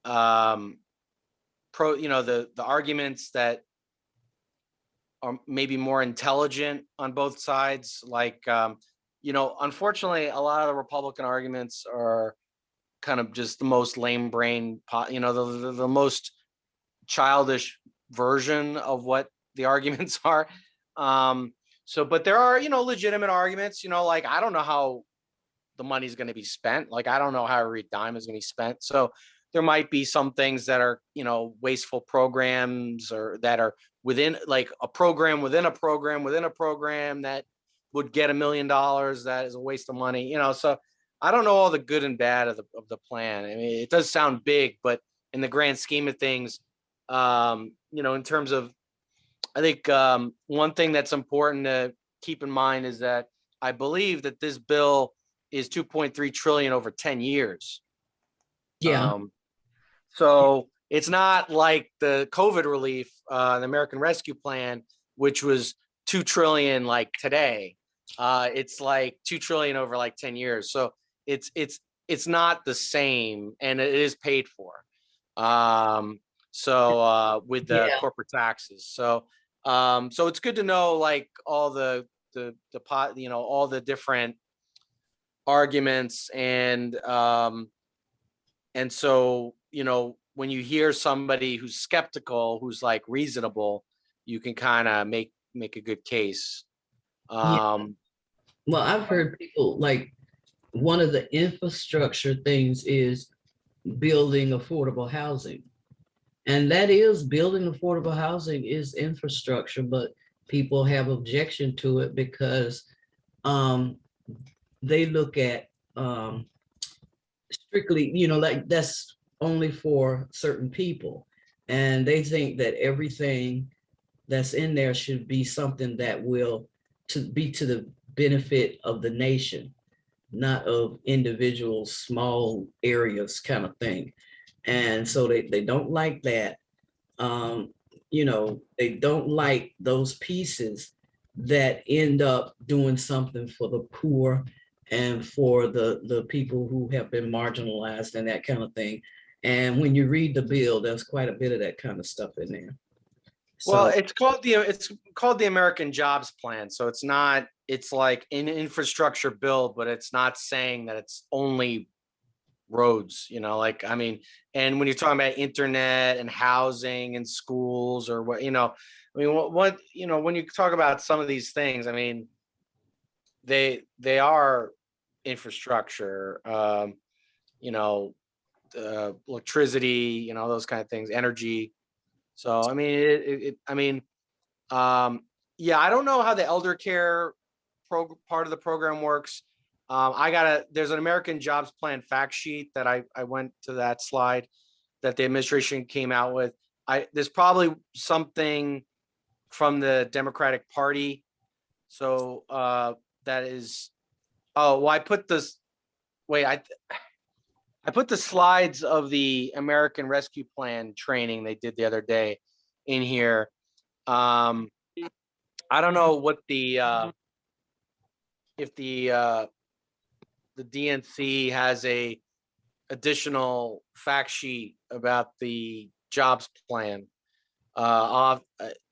the arguments that are maybe more intelligent on both sides. Like, unfortunately, a lot of the Republican arguments are kind of just the most lame brain, the most childish version of what the arguments are. But there are, legitimate arguments, like, I don't know how the money's going to be spent. Like, I don't know how every dime is going to be spent. So there might be some things that are, wasteful programs, or that are within, like, a program within a program within a program that would get $1 million. That is a waste of money, so I don't know all the good and bad of the plan. I mean, it does sound big, but in the grand scheme of things, in terms of, I think one thing that's important to keep in mind is that I believe that this bill is 2.3 trillion over 10 years. Yeah. So it's not like the COVID relief, the American Rescue Plan, which was 2 trillion like today. It's like 2 trillion over like 10 years. So it's not the same, and it is paid for. With the corporate taxes. So it's good to know, like, all the pot, all the different arguments, and so, when you hear somebody who's skeptical, who's like reasonable, you can kind of make a good case. Well, I've heard people, like, one of the infrastructure things is building affordable housing. And that is, building affordable housing is infrastructure, but people have objection to it because they look at strictly, like, that's only for certain people. And they think that everything that's in there should be something that will be to the benefit of the nation, not of individual small areas kind of thing. And so they don't like that. They don't like those pieces that end up doing something for the poor and for the people who have been marginalized and that kind of thing. And when you read the bill, there's quite a bit of that kind of stuff in there. Well, So, it's called the American Jobs Plan. So it's like an infrastructure build, but it's not saying that it's only roads, like, I mean, and when you're talking about internet and housing and schools or what, I mean, when you talk about some of these things, I mean, they are infrastructure, electricity, those kind of things, energy. So, I mean, yeah, I don't know how the elder care part of the program works. There's an American Jobs Plan fact sheet that I went to that slide that the administration came out with. There's probably something from the Democratic Party. So that is, oh, well, I put this, wait, I put the slides of the American Rescue Plan training they did the other day in here. I don't know what if the DNC has a additional fact sheet about the jobs plan. I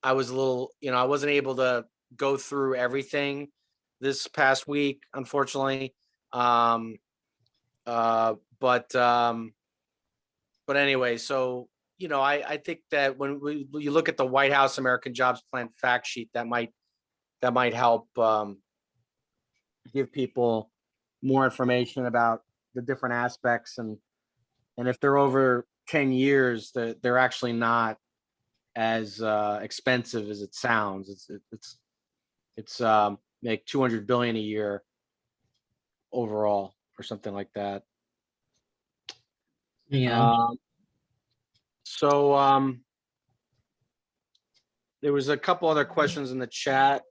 was a little, I wasn't able to go through everything this past week, unfortunately. But anyway, so, I think that when you look at the White House American Jobs Plan fact sheet, that might help give people more information about the different aspects, and if they're over 10 years, they're actually not as expensive as it sounds. It's like 200 billion a year overall or something like that. yeah. So there was a couple other questions in the chat.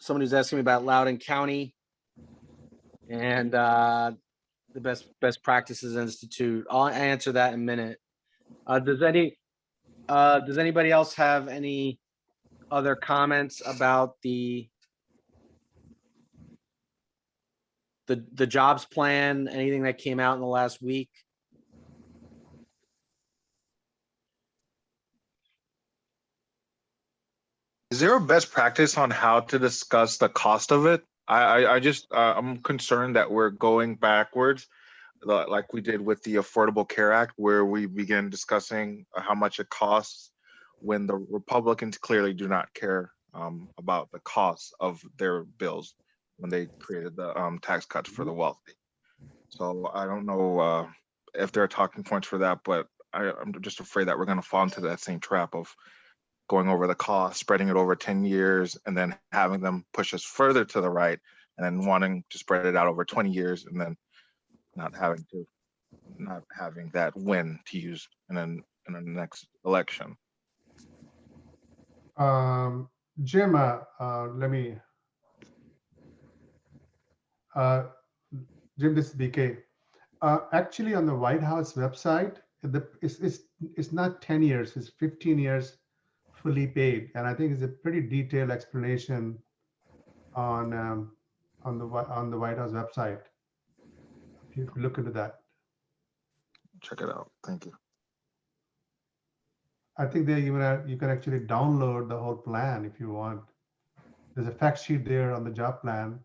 Somebody's asking me about Loudoun County and the Best Practices Institute. I'll answer that in a minute. Does anybody else have any other comments about the jobs plan? Anything that came out in the last week? Is there a best practice on how to discuss the cost of it? I'm concerned that we're going backwards, like we did with the Affordable Care Act, where we began discussing how much it costs when the Republicans clearly do not care about the cost of their bills when they created the tax cuts for the wealthy. So I don't know if there are talking points for that, but I'm just afraid that we're going to fall into that same trap of going over the cost, spreading it over 10 years, and then having them push us further to the right, and then wanting to spread it out over 20 years, and then not having that win to use in the next election. Jim, let me. Jim, this is BK. Actually, on the White House website, it's not 10 years; it's 15 years. Fully paid, and I think it's a pretty detailed explanation on the White House website. If you look into that, Check it out. Thank you. I think they even you can actually download the whole plan if you want. There's a fact sheet there on the job plan,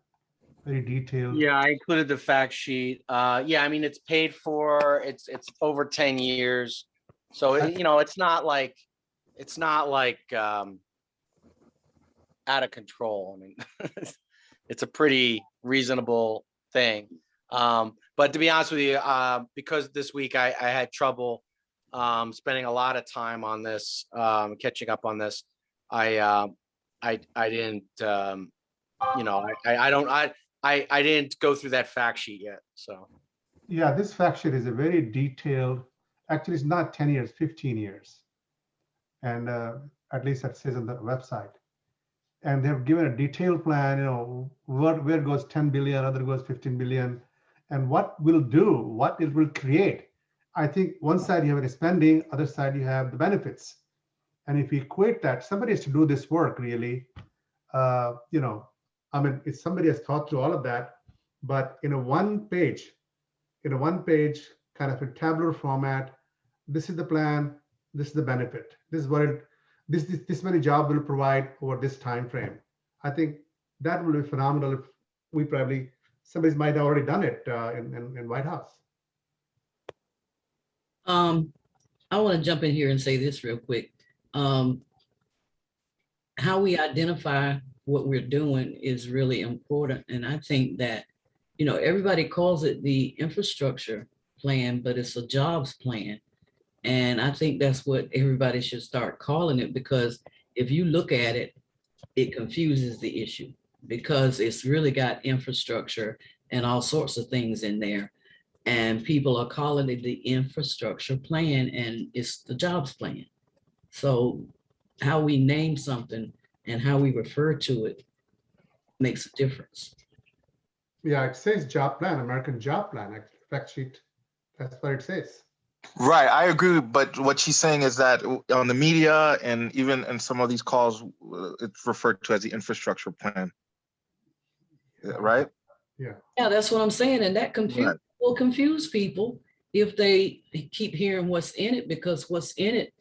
very detailed. Yeah, I included the fact sheet. Yeah, I mean, it's paid for. It's over 10 years, so it's not like out of control. I mean, it's a pretty reasonable thing. But to be honest with you, because this week I had trouble spending a lot of time on this, catching up on this, I didn't, I didn't go through that fact sheet yet. So Yeah, this fact sheet is a very detailed. Actually, it's not 10 years, 15 years. And at least that says on the website. And they've given a detailed plan, where goes 10 billion, other goes 15 billion, and what it will create. I think one side you have the spending, other side you have the benefits. And if you equate that, somebody has to do this work really. I mean, if somebody has thought through all of that, but in a one page kind of a tabular format. This is the plan. This is the benefit. This is what it, this many job will provide over this time frame. I think that will be phenomenal. If we probably, somebody might have already done it in White House. I want to jump in here and say this real quick. How we identify what we're doing is really important. And I think that, you know, everybody calls it the infrastructure plan, but it's a jobs plan. And I think that's what everybody should start calling it, because if you look at it, it confuses the issue because it's really got infrastructure and all sorts of things in there. And people are calling it the infrastructure plan, and it's the jobs plan. So how we name something and how we refer to it makes a difference. Yeah, it says job plan, American job plan, fact sheet. That's what it says. Right, I agree, but what she's saying is that on the media and even in some of these calls, it's referred to as the infrastructure plan. Right? Yeah. Yeah, that's what I'm saying. And that Right. will confuse people if they keep hearing what's in it, because what's in it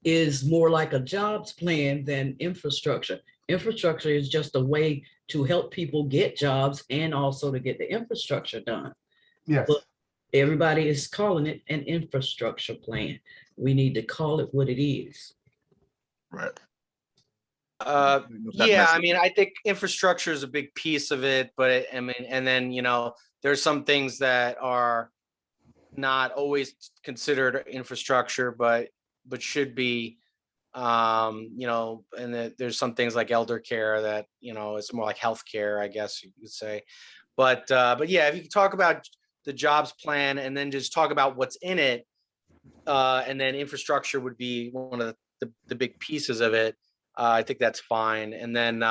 is more like a jobs plan than infrastructure. Infrastructure is just a way to help people get jobs and also to get the infrastructure done. Yes. But everybody is calling it an infrastructure plan. We need to call it what it is. Right. Yeah, I mean, I think infrastructure is a big piece of it, but I mean, and then, you know, there's some things that are not always considered infrastructure, but should be, you know, and there's some things like elder care that, you know, it's more like healthcare, I guess you could say. But yeah, if you could talk about the jobs plan and then just talk about what's in it, and then infrastructure would be one of the big pieces of it. I think that's fine. And then,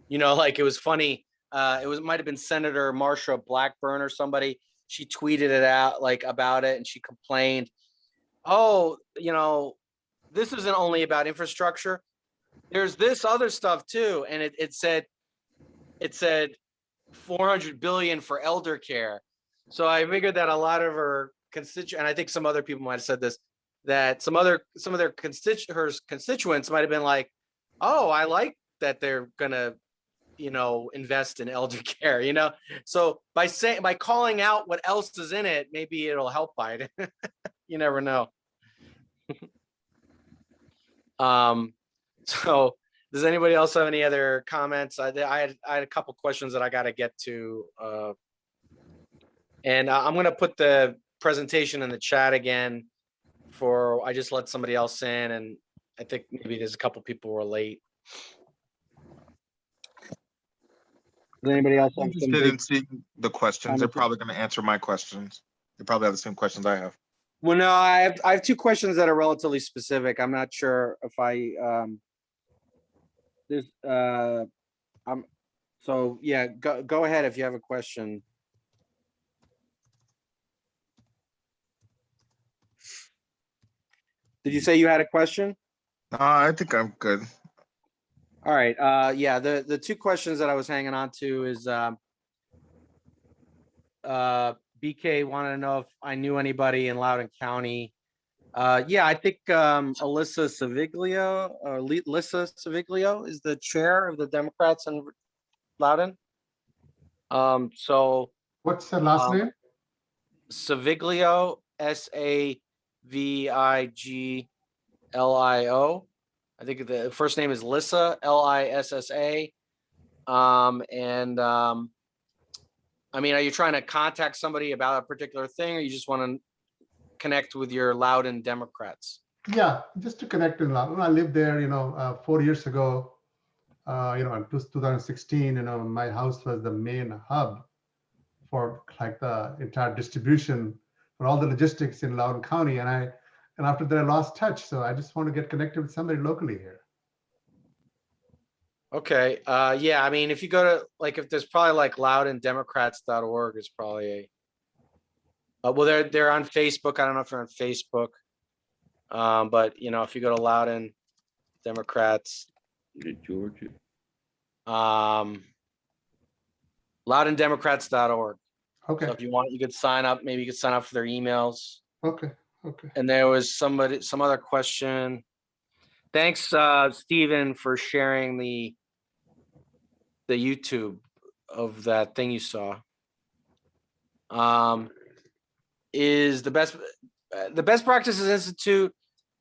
you know, like it was funny. It might have been Senator Marsha Blackburn or somebody. She tweeted it out like about it, and she complained, "Oh, you know, this isn't only about infrastructure. There's this other stuff too." And it said 400 billion for elder care. So I figured that a lot of her constituents, and I think some other people might have said this, that some of their constituents might have been like, "Oh, I like that they're gonna, you know, invest in elder care," you know. So by calling out what else is in it, maybe it'll help Biden. You never know. So does anybody else have any other comments? I had a couple questions that I got to get to, and I'm gonna put the presentation in the chat again. I just let somebody else in, and I think maybe there's a couple people who are late. Does anybody else I'm have some interested in big seeing the questions. They're probably going to answer my questions. They probably have the same questions I have. Well, no, I have two questions that are relatively specific. I'm not sure if so yeah, go ahead if you have a question. Did you say you had a question? I think I'm good. All right. Yeah, the two questions that I was hanging on to is BK wanted to know if I knew anybody in Loudoun County. Yeah, I think Lisa Saviglio is the chair of the Democrats in Loudoun. So What's her last name? Saviglio, Saviglio. I think the first name is Lissa, Lissa. I mean, are you trying to contact somebody about a particular thing, or you just want to connect with your Loudoun Democrats? Yeah, just to connect in Loudoun. I lived there, 4 years ago. In 2016, my house was the main hub for like the entire distribution for all the logistics in Loudoun County. And after that I lost touch. So I just want to get connected with somebody locally here. Okay. Yeah, I mean, if you go to if there's probably like loudondemocrats.org is probably well, they're on Facebook. I don't know if they're on Facebook. But if you go to Loudoun Democrats, Georgia. loudondemocrats.org. Okay, So if you want, you could sign up, maybe you could sign up for their emails. okay, okay. And there was some other question. Thanks, Stephen, for sharing the YouTube of that thing you saw. Is the Best Practices Institute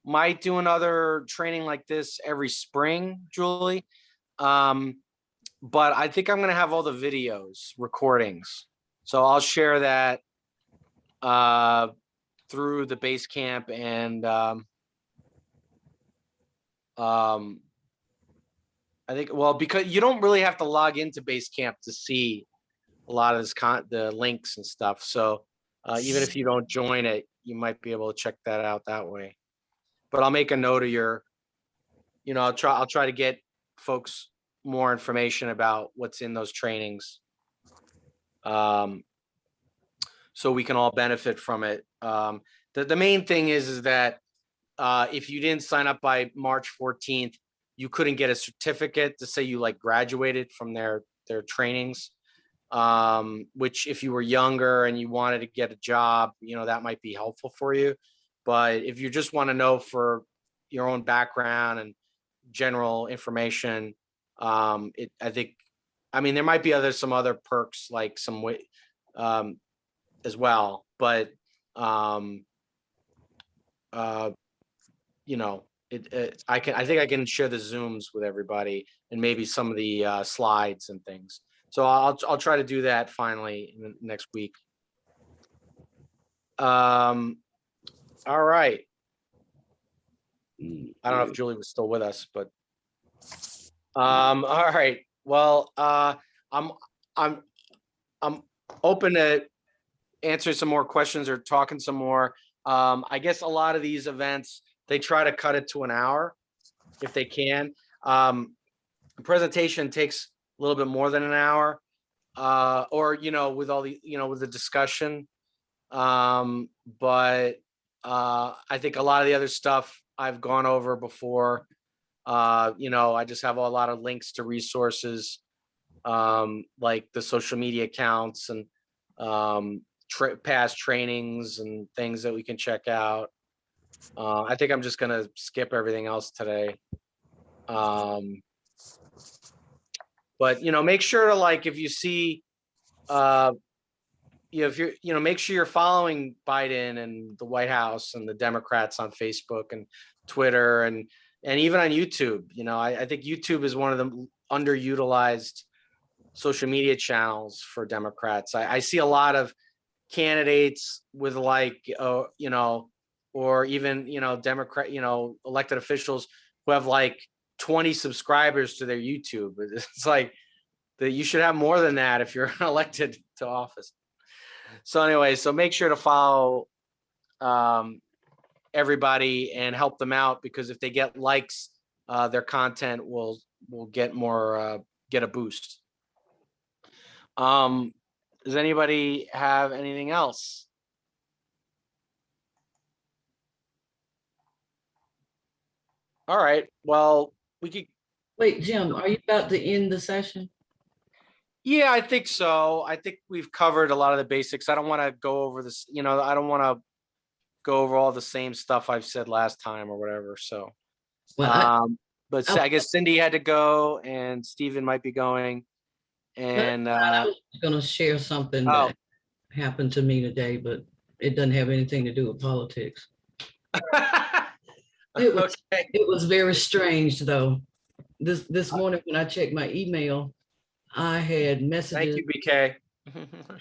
might do another training like this every spring, Julie. But I think I'm gonna have all the videos, recordings. So I'll share that through the Basecamp and I think, well, because you don't really have to log into Basecamp to see a lot of this the links and stuff. So even if you don't join it, you might be able to check that out that way. But I'll make a note of your, I'll try to get folks more information about what's in those trainings. So we can all benefit from it. The main thing is that if you didn't sign up by March 14th, you couldn't get a certificate to say you like graduated from their trainings. Which if you were younger and you wanted to get a job, that might be helpful for you. But if you just want to know for your own background and general information, I think, there might be some other perks like some way as well, but I think I can share the Zooms with everybody and maybe some of the slides and things. So I'll try to do that finally in the next week. All right. I don't know if Julie was still with us, but all right. Well, I'm open to answer some more questions or talking some more. I guess a lot of these events, they try to cut it to an hour if they can. The presentation takes a little bit more than an hour, or with all the with the discussion. But I think a lot of the other stuff I've gone over before. I just have a lot of links to resources, like the social media accounts and past trainings and things that we can check out. I think I'm just gonna skip everything else today. But make sure to if you see, if you're, make sure you're following Biden and the White House and the Democrats on Facebook and Twitter and even on YouTube. I think YouTube is one of the underutilized social media channels for Democrats. I see a lot of candidates with or even Democrat elected officials who have 20 subscribers to their YouTube. It's like that you should have more than that if you're elected to office. So anyway, so make sure to follow everybody and help them out, because if they get likes, their content will get more get a boost. Does anybody have anything else? All right, well, we could. Wait, Jim, are you about to end the session? Yeah, I think so. I think we've covered a lot of the basics. I don't want to go over this, I don't want to go over all the same stuff I've said last time or whatever. So, Well, but I guess Cindy had to go and Stephen might be going. And I was gonna share something that happened to me today, but it doesn't have anything to do with politics. It was very strange though. This morning when I checked my email, I had messages. Thank you, BK.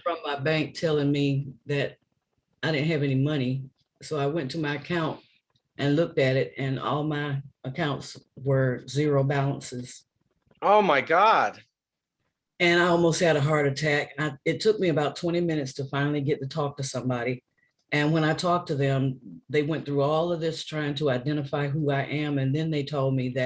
From my bank telling me that I didn't have any money. So I went to my account and looked at it, and all my accounts were zero balances. Oh my God. And I almost had a heart attack. It took me about 20 minutes to finally get to talk to somebody. And when I talked to them, they went through all of this trying to identify who I am. And then they told me that